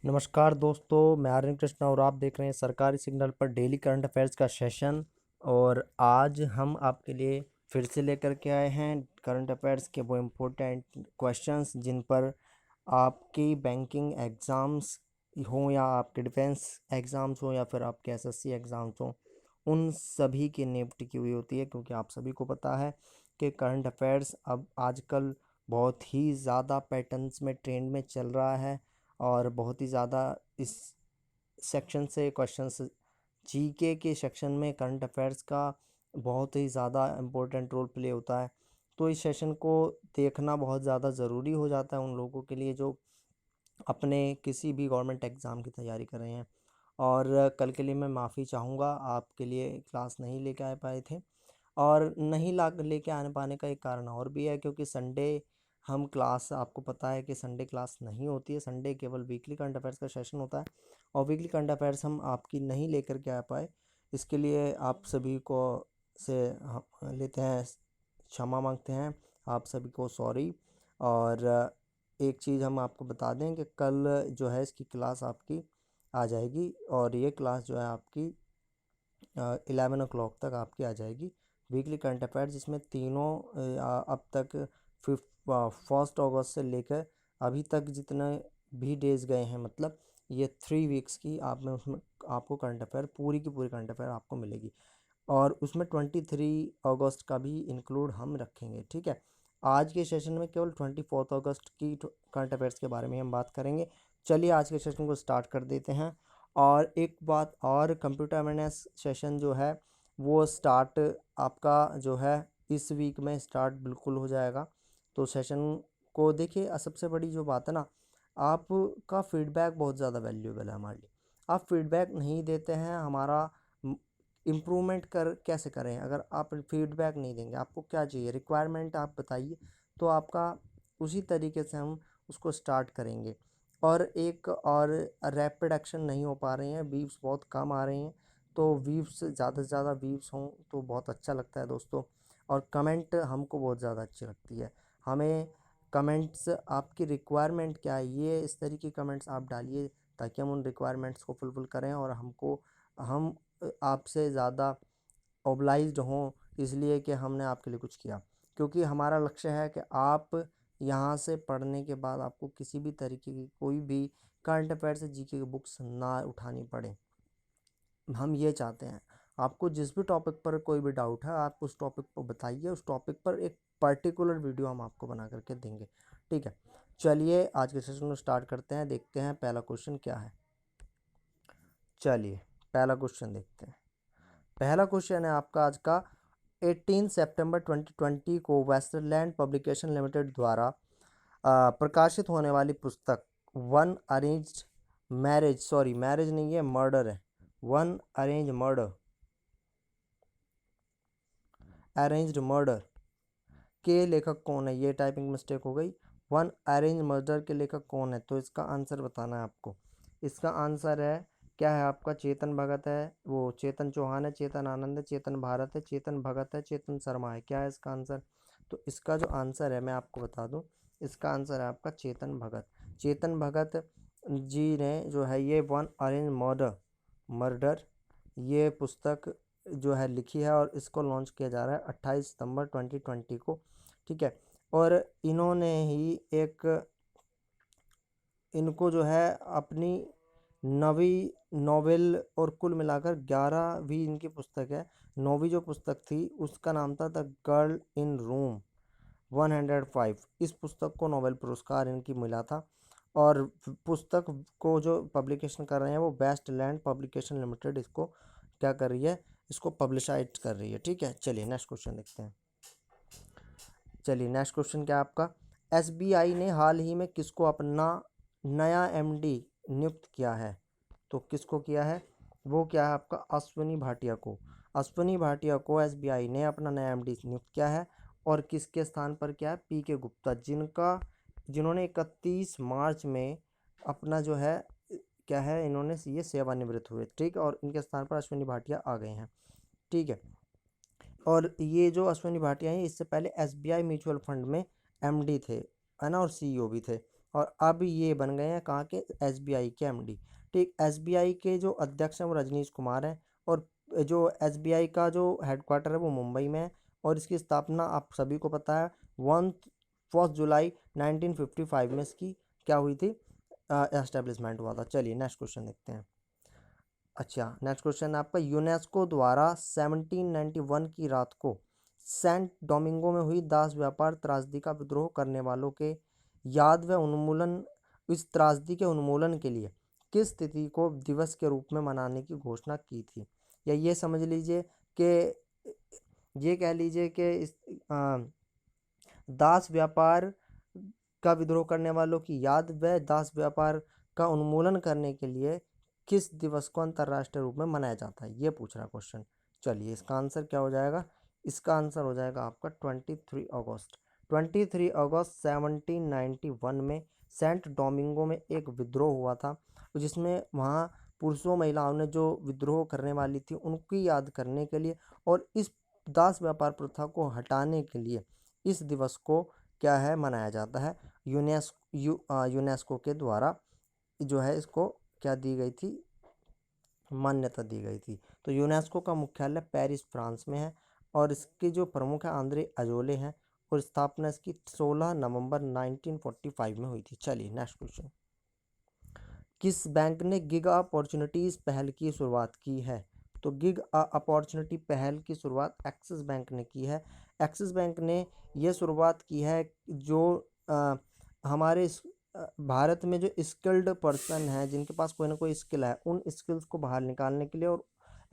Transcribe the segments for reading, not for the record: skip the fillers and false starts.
नमस्कार दोस्तों, मैं आर्यन कृष्णा और आप देख रहे हैं सरकारी सिग्नल पर डेली करंट अफेयर्स का सेशन। और आज हम आपके लिए फिर से लेकर के आए हैं करंट अफेयर्स के वो इम्पोर्टेंट क्वेश्चंस जिन पर आपकी बैंकिंग एग्ज़ाम्स हों या आपके डिफेंस एग्ज़ाम्स हों या फिर आपके एसएससी एग्ज़ाम्स हों, उन सभी की नींव टिकी हुई होती है। क्योंकि आप सभी को पता है कि करंट अफेयर्स अब आजकल बहुत ही ज़्यादा पैटर्न्स में ट्रेंड में चल रहा है और बहुत ही ज़्यादा इस सेक्शन से क्वेश्चंस जीके के सेक्शन में करंट अफेयर्स का बहुत ही ज़्यादा इम्पोर्टेंट रोल प्ले होता है। तो इस सेशन को देखना बहुत ज़्यादा ज़रूरी हो जाता है उन लोगों के लिए जो अपने किसी भी गवर्नमेंट एग्ज़ाम की तैयारी कर रहे हैं। और कल के लिए मैं माफ़ी चाहूँगा, आपके लिए क्लास नहीं लेके आ पाए थे। और नहीं ला लेके आने पाने का एक कारण और भी है, क्योंकि संडे हम क्लास, आपको पता है कि संडे क्लास नहीं होती है। संडे केवल वीकली करंट अफेयर्स का सेशन होता है और वीकली करंट अफेयर्स हम आपकी नहीं लेकर के आ पाए। इसके लिए आप सभी को से लेते हैं, क्षमा मांगते हैं आप सभी को, सॉरी। और एक चीज़ हम आपको बता दें कि कल जो है इसकी क्लास आपकी आ जाएगी और ये क्लास जो है आपकी 11 o'clock तक आपकी आ जाएगी। वीकली करंट अफेयर्स जिसमें तीनों अब तक 1 अगस्त से लेकर अभी तक जितने भी डेज गए हैं, मतलब ये 3 वीक्स की आप में उसमें आपको करंट अफेयर पूरी की पूरी करंट अफेयर आपको मिलेगी। और उसमें 23 अगस्त का भी इंक्लूड हम रखेंगे, ठीक है। आज के सेशन में केवल 24 अगस्त की करंट अफेयर्स के बारे में हम बात करेंगे। चलिए आज के सेशन को स्टार्ट कर देते हैं। और एक बात और, कंप्यूटर अवेयरनेस सेशन जो है वो स्टार्ट आपका जो है इस वीक में स्टार्ट बिल्कुल हो जाएगा। तो सेशन को देखिए, सबसे बड़ी जो बात है ना, आपका फीडबैक बहुत ज़्यादा वैल्यूएबल है हमारे लिए। आप फीडबैक नहीं देते हैं, हमारा इम्प्रूवमेंट कैसे करें? अगर आप फीडबैक नहीं देंगे, आपको क्या चाहिए, रिक्वायरमेंट आप बताइए, तो आपका उसी तरीके से हम उसको स्टार्ट करेंगे। और एक और, रैपिड एक्शन नहीं हो पा रहे हैं, व्यूज़ बहुत कम आ रहे हैं। तो व्यूज़ ज़्यादा से ज़्यादा व्यूज़ हों तो बहुत अच्छा लगता है दोस्तों। और कमेंट हमको बहुत ज़्यादा अच्छी लगती है। हमें कमेंट्स, आपकी रिक्वायरमेंट क्या है, ये इस तरीके के कमेंट्स आप डालिए ताकि हम उन रिक्वायरमेंट्स को फुलफ़िल करें और हम आपसे ज़्यादा ओब्लाइज्ड हों, इसलिए कि हमने आपके लिए कुछ किया। क्योंकि हमारा लक्ष्य है कि आप यहाँ से पढ़ने के बाद आपको किसी भी तरीके की कोई भी करंट अफेयर से जीके की बुक्स ना उठानी पड़े। हम ये चाहते हैं, आपको जिस भी टॉपिक पर कोई भी डाउट है आप उस टॉपिक पर बताइए, उस टॉपिक पर एक पर्टिकुलर वीडियो हम आपको बना करके देंगे, ठीक है। चलिए आज के सेशन को स्टार्ट करते हैं, देखते हैं पहला क्वेश्चन क्या है। चलिए पहला क्वेश्चन देखते हैं। पहला क्वेश्चन है आपका आज का। 18 सितंबर 2020 को वेस्टरलैंड पब्लिकेशन लिमिटेड द्वारा प्रकाशित होने वाली पुस्तक one arranged marriage, sorry marriage नहीं है, मर्डर है, one arrange murder, arranged murder के लेखक कौन है? ये टाइपिंग मिस्टेक हो गई। वन अरेंज मर्डर के लेखक कौन है? तो इसका आंसर बताना है आपको। इसका आंसर है, क्या है आपका? चेतन भगत है, वो चेतन चौहान है, चेतन आनंद है, चेतन भारत है, चेतन भगत है, चेतन शर्मा है। क्या है इसका आंसर? तो इसका जो आंसर है मैं आपको बता दूं, इसका आंसर है आपका चेतन भगत। चेतन भगत जी ने जो है ये वन अरेंज मर्डर ये पुस्तक जो है लिखी है और इसको लॉन्च किया जा रहा है 28 सितंबर 2020 को, ठीक है। और इन्होंने ही एक, इनको जो है अपनी नवी नोवेल, और कुल मिलाकर 11वीं इनकी पुस्तक है। 9वीं जो पुस्तक थी उसका नाम था द गर्ल इन रूम 105। इस पुस्तक को नोबेल पुरस्कार इनकी मिला था। और पुस्तक को जो पब्लिकेशन कर रहे हैं वो वेस्ट लैंड पब्लिकेशन लिमिटेड इसको क्या कर रही है, इसको पब्लिशाइज कर रही है, ठीक है। चलिए नेक्स्ट क्वेश्चन देखते हैं। चलिए नेक्स्ट क्वेश्चन क्या है आपका। एसबीआई ने हाल ही में किसको अपना नया एमडी नियुक्त किया है? तो किसको किया है? वो क्या है आपका? अश्विनी भाटिया को। अश्विनी भाटिया को एसबीआई ने अपना नया एमडी नियुक्त किया है। और किसके स्थान पर क्या है? पीके गुप्ता, जिन्होंने 31 मार्च में अपना जो है क्या है, इन्होंने ये सेवानिवृत्त हुए, ठीक है। और इनके स्थान पर अश्विनी भाटिया आ गए हैं, ठीक है। और ये जो अश्विनी भाटिया हैं इससे पहले एसबीआई म्यूचुअल फंड में एमडी थे, है ना, और सीईओ भी थे। और अब ये बन गए हैं कहाँ के, एसबीआई के एमडी। ठीक, एसबीआई के जो अध्यक्ष हैं वो रजनीश कुमार हैं, और जो एसबीआई का जो हेडक्वार्टर है वो मुंबई में है, और इसकी स्थापना आप सभी को पता है 1 जुलाई 1955 में इसकी क्या हुई थी, एस्टेब्लिशमेंट हुआ था। चलिए नेक्स्ट क्वेश्चन देखते हैं। अच्छा, नेक्स्ट क्वेश्चन आपका, यूनेस्को द्वारा 1791 की रात को सेंट डोमिंगो में हुई दास व्यापार त्रासदी का विद्रोह करने वालों के याद व उन्मूलन, इस त्रासदी के उन्मूलन के लिए किस तिथि को दिवस के रूप में मनाने की घोषणा की थी। या ये समझ लीजिए कि, ये कह लीजिए कि इस दास व्यापार का विद्रोह करने वालों की याद व दास व्यापार का उन्मूलन करने के लिए किस दिवस को अंतर्राष्ट्रीय रूप में मनाया जाता है, ये पूछ रहा क्वेश्चन। चलिए इसका आंसर क्या हो जाएगा, इसका आंसर हो जाएगा आपका 23 अगस्त। 23 अगस्त 1791 में सेंट डोमिंगो में एक विद्रोह हुआ था, जिसमें वहाँ पुरुषों महिलाओं ने जो विद्रोह करने वाली थी उनकी याद करने के लिए और इस दास व्यापार प्रथा को हटाने के लिए इस दिवस को क्या है मनाया जाता है। यूनेस्को के द्वारा जो है इसको क्या दी गई थी, मान्यता दी गई थी। तो यूनेस्को का मुख्यालय पेरिस फ्रांस में है, और इसके जो प्रमुख है आंद्रे अजोले हैं, और स्थापना इसकी 16 नवंबर 1945 में हुई थी। चलिए नेक्स्ट क्वेश्चन, किस बैंक ने गिग अपॉर्चुनिटीज़ पहल की शुरुआत की है। तो गिग अपॉर्चुनिटी पहल की शुरुआत एक्सिस बैंक ने की है। एक्सिस बैंक ने यह शुरुआत की है जो हमारे भारत में जो स्किल्ड पर्सन हैं, जिनके पास कोई ना कोई स्किल है, उन स्किल्स को बाहर निकालने के लिए, और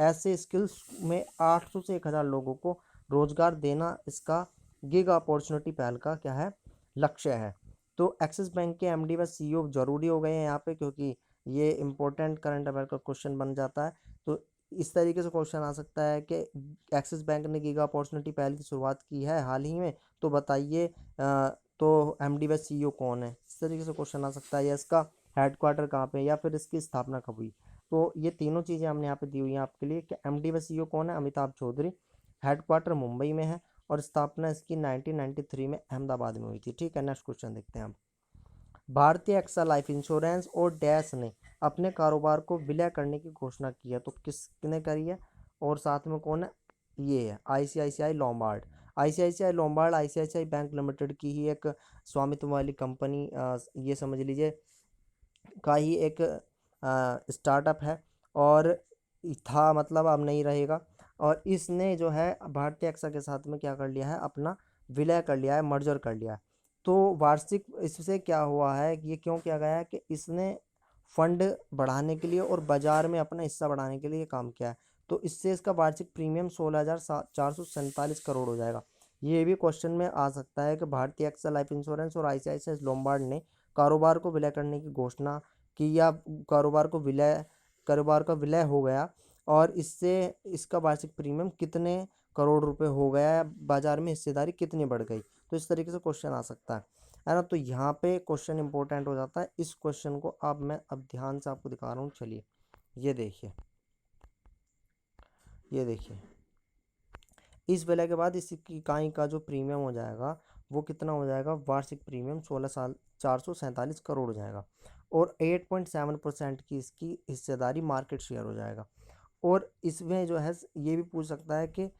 ऐसे स्किल्स में 800 से 1000 लोगों को रोजगार देना इसका गिग अपॉर्चुनिटी पहल का क्या है, लक्ष्य है। तो एक्सिस बैंक के एमडी व सीईओ जरूरी हो गए हैं यहाँ पे, क्योंकि ये इंपॉर्टेंट करंट अफेयर का क्वेश्चन बन जाता है। तो इस तरीके से क्वेश्चन आ सकता है कि एक्सिस बैंक ने गिग अपॉर्चुनिटी पहल की शुरुआत की है हाल ही में, तो बताइए तो एमडी व सीईओ कौन है। इस तरीके से क्वेश्चन आ सकता है, या इसका हेडक्वार्टर कहाँ पे, या फिर इसकी स्थापना कब हुई। तो ये तीनों चीज़ें हमने यहाँ पे दी हुई हैं आपके लिए कि एमडी व सीईओ कौन है, अमिताभ चौधरी, हेडक्वार्टर मुंबई में है, और स्थापना इसकी 1993 में अहमदाबाद में हुई थी। ठीक है, नेक्स्ट क्वेश्चन देखते हैं हम। भारतीय एक्सा लाइफ इंश्योरेंस और डैश ने अपने कारोबार को विलय करने की घोषणा की है, तो किसने करी है, और साथ में कौन है, ये है ICICI Lombard. ICICI Lombard ICICI bank limited की ही एक स्वामित्व वाली कंपनी, ये समझ लीजिए का ही एक स्टार्टअप है, और था मतलब अब नहीं रहेगा, और इसने जो है भारतीय एक्सा के साथ में क्या कर लिया है, अपना विलय कर लिया है, मर्जर कर लिया है। तो वार्षिक इससे क्या हुआ है, ये क्यों किया गया है कि इसने फंड बढ़ाने के लिए और बाजार में अपना हिस्सा बढ़ाने के लिए काम किया है। तो इससे इसका वार्षिक प्रीमियम 16,447 करोड़ हो जाएगा। ये भी क्वेश्चन में आ सकता है कि भारतीय एक्सा लाइफ इंश्योरेंस और आईसीआईसीआई लोम्बार्ड ने कारोबार को विलय करने की घोषणा की, या कारोबार का विलय हो गया, और इससे इसका वार्षिक प्रीमियम कितने करोड़ रुपए हो गया है, बाजार में हिस्सेदारी कितनी बढ़ गई। तो इस तरीके से क्वेश्चन आ सकता है ना। तो यहाँ पे क्वेश्चन इंपॉर्टेंट हो जाता है। इस क्वेश्चन को अब मैं ध्यान से आपको दिखा रहा हूँ। चलिए ये देखिए, ये देखिए, इस विलय के बाद इस इकाई का जो प्रीमियम हो जाएगा वो कितना हो जाएगा, वार्षिक प्रीमियम 16,447 करोड़ हो जाएगा, और 8.7% की इसकी हिस्सेदारी मार्केट शेयर हो जाएगा। और इसमें जो है ये भी पूछ सकता है कि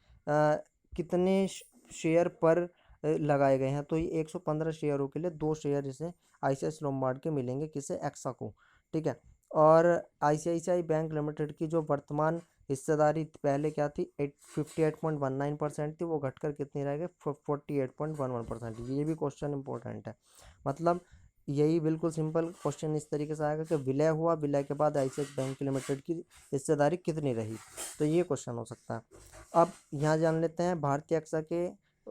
कितने शेयर पर लगाए गए हैं। तो ये 115 शेयरों के लिए 2 शेयर इसे आईसीआईसीआई लोम्बार्ड के मिलेंगे, किसे, एक्सा को। ठीक है, और आईसीआईसीआई बैंक लिमिटेड की जो वर्तमान हिस्सेदारी पहले क्या थी, 58.19% थी, वो घटकर कितनी रह गई, 48.11%। ये भी क्वेश्चन इंपॉर्टेंट है। मतलब यही बिल्कुल सिंपल क्वेश्चन इस तरीके से आएगा कि विलय हुआ, विलय के बाद आईसीआईसीआई बैंक लिमिटेड की हिस्सेदारी कितनी रही, तो ये क्वेश्चन हो सकता है। अब यहाँ जान लेते हैं भारतीय एक्सा के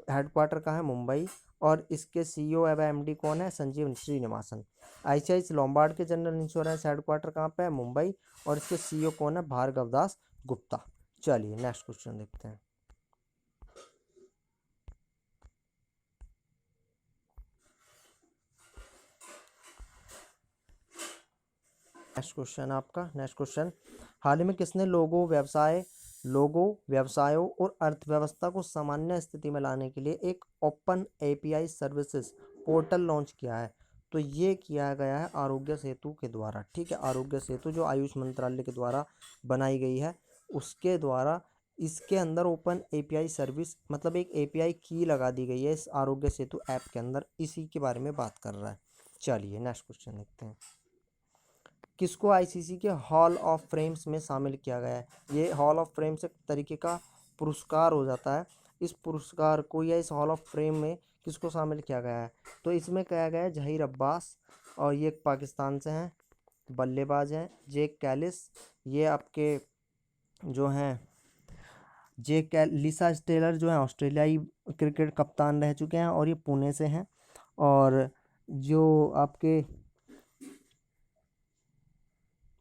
हेडक्वार्टर कहाँ है, मुंबई, और इसके सीईओ एवं एमडी कौन है, संजीव श्रीनिवासन। आईसीआईसीआई लोम्बार्ड के जनरल इंश्योरेंस हेडक्वार्टर कहाँ पे है, मुंबई, और इसके सीईओ कौन है, भार्गव दास गुप्ता। चलिए नेक्स्ट क्वेश्चन देखते हैं। नेक्स्ट क्वेश्चन, हाल ही में किसने लोगों, व्यवसायों और अर्थव्यवस्था को सामान्य स्थिति में लाने के लिए एक open API services portal launch किया है। तो ये किया गया है आरोग्य सेतु के द्वारा, ठीक है। आरोग्य सेतु जो आयुष मंत्रालय के द्वारा बनाई गई है उसके द्वारा इसके अंदर ओपन एपीआई सर्विस मतलब एक एपीआई की लगा दी गई है इस आरोग्य सेतु ऐप के अंदर, इसी के बारे में बात कर रहा है। चलिए नेक्स्ट क्वेश्चन देखते हैं। किसको आईसीसी के हॉल ऑफ फ्रेम्स में शामिल किया गया है? ये हॉल ऑफ फ्रेम्स एक तरीके का पुरस्कार हो जाता है। इस पुरस्कार को या इस हॉल ऑफ फ्रेम में किसको शामिल किया गया है? तो इसमें कहा गया है जहीर अब्बास, और ये पाकिस्तान से हैं, बल्लेबाज हैं। जेक कैलिस, ये आपके जो हैं लिसा टेलर जो है ऑस्ट्रेलियाई क्रिकेट कप्तान रह चुके हैं और ये पुणे से हैं। और जो आपके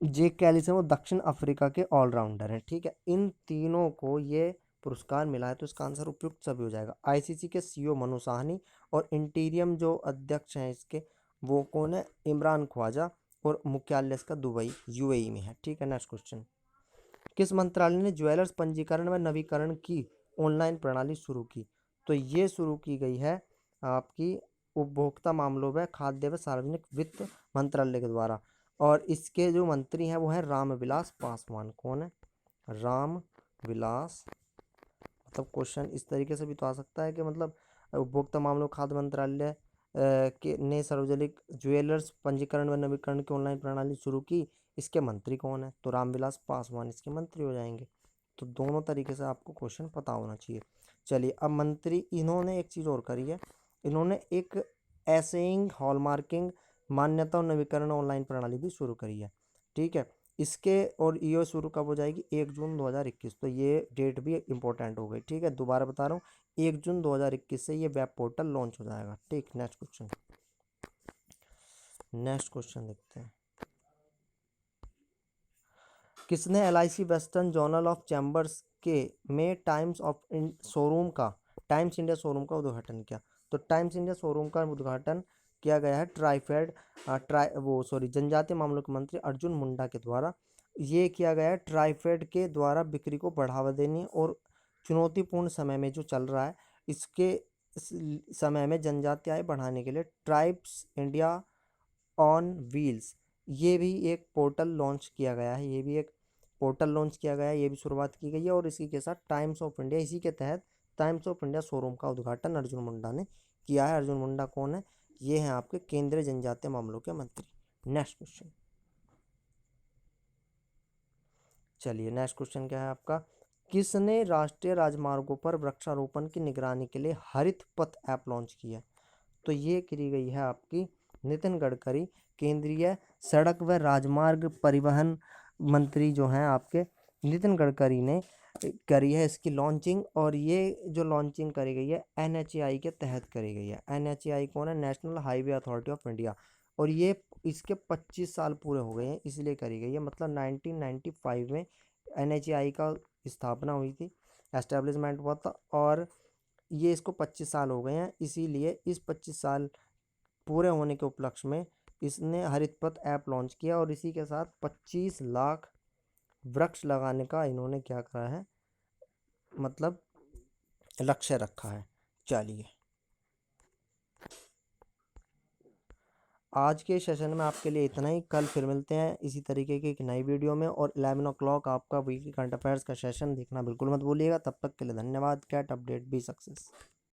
जेक कैलिस है वो दक्षिण अफ्रीका के ऑलराउंडर हैं, ठीक है। इन तीनों को ये पुरस्कार मिला है, तो इसका आंसर उपयुक्त सभी हो जाएगा। आईसीसी के सीईओ मनु साहनी और इंटीरियम जो अध्यक्ष हैं इसके वो कौन है? इमरान ख्वाजा, और मुख्यालय इसका दुबई यूएई में है, ठीक है। Next question. किस मंत्रालय ने ज्वेलर्स पंजीकरण व नवीकरण की ऑनलाइन प्रणाली शुरू की? तो ये शुरू की गई है आपकी उपभोक्ता मामलों व खाद्य व सार्वजनिक वित्त मंत्रालय के द्वारा, और इसके जो मंत्री हैं वो हैं रामविलास पासवान। कौन है? रामविलास। मतलब क्वेश्चन इस तरीके से भी तो आ सकता है कि मतलब उपभोक्ता मामलों खाद्य मंत्रालय के ने सार्वजनिक ज्वेलर्स पंजीकरण व नवीकरण की ऑनलाइन प्रणाली शुरू की, इसके मंत्री कौन है? तो रामविलास पासवान इसके मंत्री हो जाएंगे। तो दोनों तरीके से आपको क्वेश्चन पता होना चाहिए। चलिए अब मंत्री इन्होंने एक चीज़ और करी है, इन्होंने एक एसेइंग हॉलमार्किंग मान्यता और नवीकरण ऑनलाइन प्रणाली भी शुरू करी है, ठीक है। इसके और ये शुरू कब हो जाएगी? 1 जून 2021। तो ये डेट भी इंपॉर्टेंट हो गई, ठीक है। दोबारा बता रहा हूँ 1 जून 2021 से ये वेब पोर्टल लॉन्च हो जाएगा, ठीक। नेक्स्ट क्वेश्चन देखते हैं। किसने LIC western journal of chambers के में टाइम्स इंडिया शोरूम का उद्घाटन किया? तो टाइम्स इंडिया शोरूम का उद्घाटन किया गया है जनजातीय मामलों के मंत्री अर्जुन मुंडा के द्वारा। ये किया गया है ट्राइफेड के द्वारा बिक्री को बढ़ावा देने और चुनौतीपूर्ण समय में जो चल रहा है इसके समय में जनजातीय आय बढ़ाने के लिए ट्राइब्स इंडिया ऑन व्हील्स ये भी एक पोर्टल लॉन्च किया गया है, ये भी एक पोर्टल लॉन्च किया गया है, ये भी शुरुआत की गई है। और इसी के साथ टाइम्स ऑफ इंडिया, इसी के तहत टाइम्स ऑफ इंडिया शोरूम का उद्घाटन अर्जुन मुंडा ने किया है। अर्जुन मुंडा कौन है? ये हैं आपके केंद्रीय जनजातीय मामलों के मंत्री। Next question. चलिए नेक्स्ट क्वेश्चन क्या है आपका? किसने राष्ट्रीय राजमार्गों पर वृक्षारोपण की निगरानी के लिए हरित पथ ऐप लॉन्च की है? तो ये की गई है आपकी नितिन गडकरी, केंद्रीय सड़क व राजमार्ग परिवहन मंत्री जो हैं आपके नितिन गडकरी ने करी है इसकी लॉन्चिंग। और ये जो लॉन्चिंग करी गई है एनएचएआई के तहत करी गई है। एनएचएआई कौन है? National highway authority of India. और ये इसके 25 साल पूरे हो गए हैं इसलिए करी गई है। मतलब 1995 में एनएचएआई का स्थापना हुई थी, एस्टेब्लिशमेंट हुआ था, और ये इसको 25 साल हो गए हैं, इसीलिए इस 25 साल पूरे होने के उपलक्ष्य में इसने हरित पथ ऐप लॉन्च किया। और इसी के साथ 25 लाख वृक्ष लगाने का इन्होंने क्या करा है, मतलब लक्ष्य रखा है। चलिए आज के सेशन में आपके लिए इतना ही। कल फिर मिलते हैं इसी तरीके की एक नई वीडियो में। और 11 o'clock आपका वीकली करंट अफेयर्स का सेशन देखना बिल्कुल मत भूलिएगा। तब तक के लिए धन्यवाद। CAT update be success.